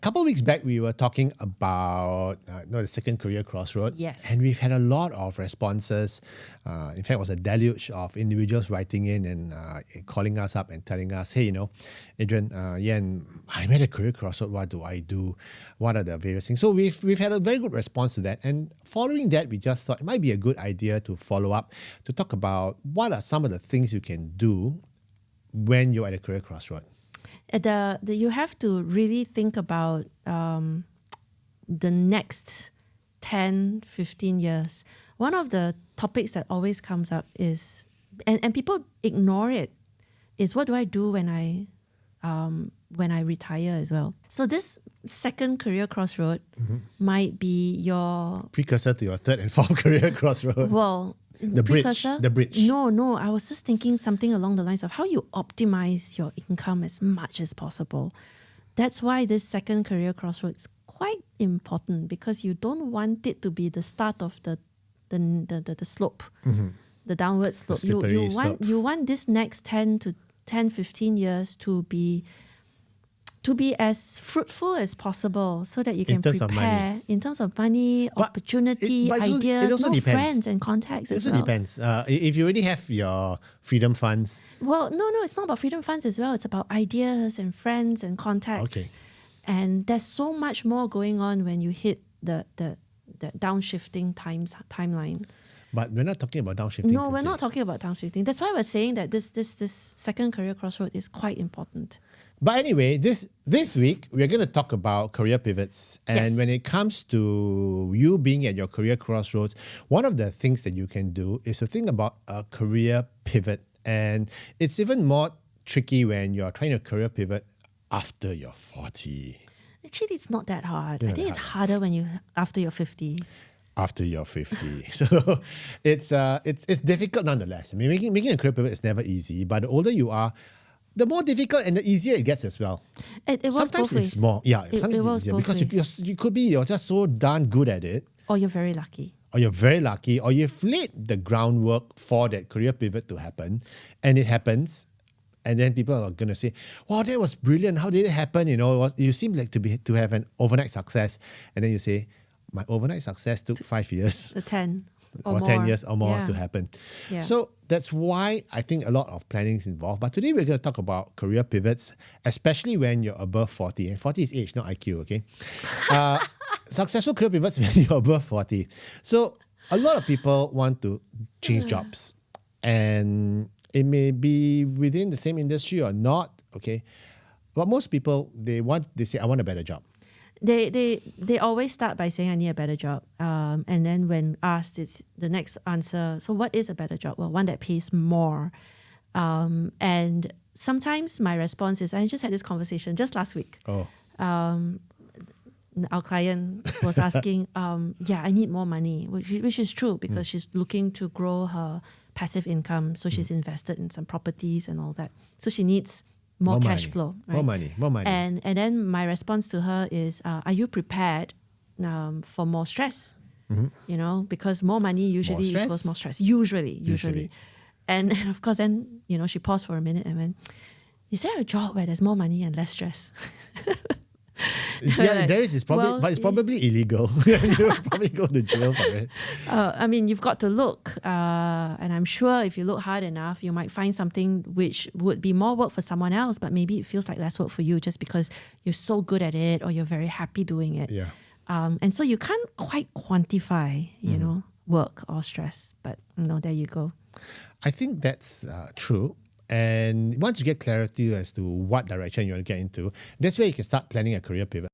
couple of weeks back, we were talking about the second career crossroad. Yes. And we've had a lot of responses. In fact, it was a deluge of individuals writing in and calling us up and telling us, hey, Adrian, and I'm at a career crossroad. What do I do? What are the various things? So we've had a very good response to that. And following that, we just thought it might be a good idea to follow up, to talk about what are some of the things you can do when you're at a career crossroad. You have to really think about the next 10, 15 years. One of the topics that always comes up is, and people ignore it, is what do I do when I retire as well? So this second career crossroad might be your precursor to your third and fourth career crossroad. Well, The bridge. No. I was just thinking something along the lines of how you optimize your income as much as possible. That's why this second career crossroad is quite important, because you don't want it to be the start of the slope, the downward slope. You want this next 15 years to be as fruitful as possible, so that you can prepare in terms of money, opportunity, ideas, friends and contacts as well. It also depends. If you already have your freedom funds. Well, no, it's not about freedom funds as well. It's about ideas and friends and contacts. Okay. And there's so much more going on when you hit the downshifting timeline. But we're not talking about downshifting. No, we're not talking about downshifting. That's why we're saying that this second career crossroad is quite important. But anyway, this week, we're going to talk about career pivots. And when it comes to you being at your career crossroads, one of the things that you can do is to think about a career pivot. And it's even more tricky when you're trying to career pivot after you're 40. Actually, it's not that hard. I think it's harder after you're 50. After you're 50. So it's difficult nonetheless. I mean, making a career pivot is never easy, but the older you are, the more difficult and the easier it gets as well. It works sometimes both ways. It's more, sometimes it's easier because you could be you're just so darn good at it. Or you're very lucky. Or you've laid the groundwork for that career pivot to happen, and it happens, and then people are going to say, "Wow, that was brilliant! How did it happen?" You seem like to have an overnight success, and then you say, "My overnight success took 5 years." 10 or more. 10 years or more to happen. Yeah. So that's why I think a lot of planning is involved. But today we're going to talk about career pivots, especially when you're above 40. And 40 is age, not IQ, okay? Successful career pivots when you're above 40. So a lot of people want to change jobs. And it may be within the same industry or not, okay? But most people, they say, I want a better job. They always start by saying, I need a better job. And then when asked, it's the next answer, so what is a better job? Well, one that pays more. And sometimes my response is, I just had this conversation just last week. Our client was asking, I need more money, which is true, because she's looking to grow her passive income. So she's invested in some properties and all that. So she needs more cash flow. Right? More money. And then my response to her is, are you prepared for more stress? Because more money usually equals more stress. Usually. And of course, then, she paused for a minute and went, is there a job where there's more money and less stress? Yeah, there is. It's probably, but it's probably illegal. You'll probably go to jail for it. You've got to look. And I'm sure if you look hard enough, you might find something which would be more work for someone else, but maybe it feels like less work for you just because you're so good at it or you're very happy doing it. Yeah. And so you can't quite quantify, work or stress. But there you go. I think that's true. And once you get clarity as to what direction you want to get into, that's where you can start planning a career pivot.